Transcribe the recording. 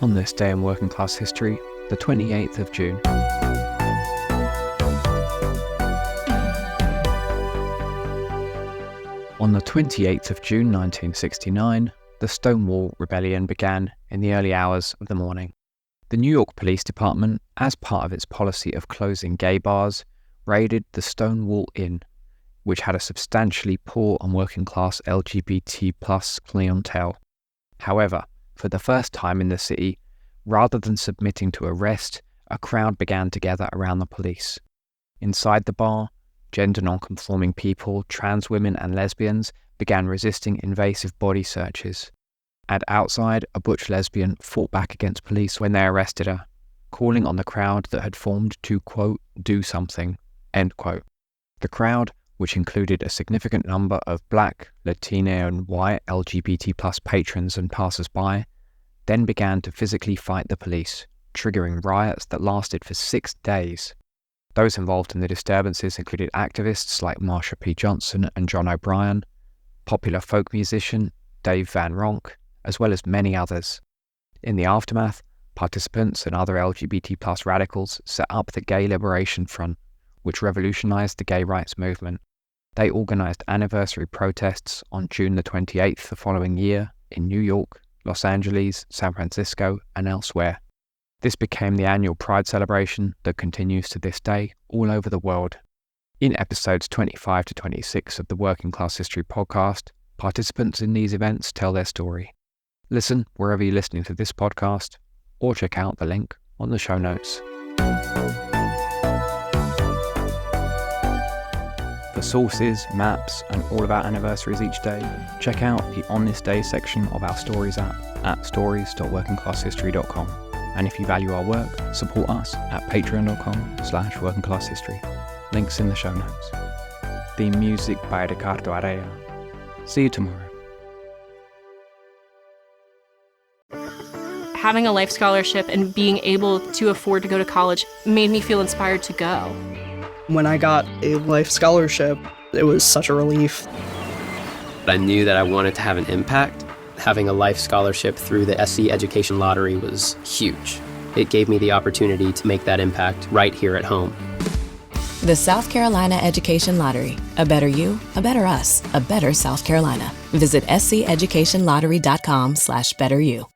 On this day in working class history, the 28th of June. On the 28th of June 1969, the Stonewall Rebellion began in the early hours of the morning. The New York Police Department, as part of its policy of closing gay bars, raided the Stonewall Inn, which had a substantially poor and working-class LGBT+ clientele. However, for the first time in the city, rather than submitting to arrest, a crowd began to gather around the police. Inside the bar, gender non-conforming people, trans women and lesbians began resisting invasive body searches. And outside, a butch lesbian fought back against police when they arrested her, calling on the crowd that had formed to, quote, do something, end quote. The crowd, which included a significant number of black, Latino and white LGBT+ patrons and passers-by, then began to physically fight the police, triggering riots that lasted for 6 days. Those involved in the disturbances included activists like Marsha P. Johnson and John O'Brien, popular folk musician Dave Van Ronk, as well as many others. In the aftermath, participants and other LGBT+ radicals set up the Gay Liberation Front, which revolutionized the gay rights movement. They organized anniversary protests on June the 28th the following year in New York, Los Angeles, San Francisco, and elsewhere. This became the annual Pride celebration that continues to this day all over the world. In episodes 25 to 26 of the Working Class History podcast, participants in these events tell their story. Listen wherever you're listening to this podcast, or check out the link on the show notes. For sources, maps, and all of our anniversaries each day, check out the On This Day section of our Stories app at stories.workingclasshistory.com. And if you value our work, support us at patreon.com/workingclasshistory. Links in the show notes. Theme music by Ricardo Area. See you tomorrow. Having a life scholarship and being able to afford to go to college made me feel inspired to go. When I got a life scholarship, it was such a relief. I knew that I wanted to have an impact. Having a life scholarship through the SC Education Lottery was huge. It gave me the opportunity to make that impact right here at home. The South Carolina Education Lottery. A better you, a better us, a better South Carolina. Visit sceducationlottery.com/betteryou.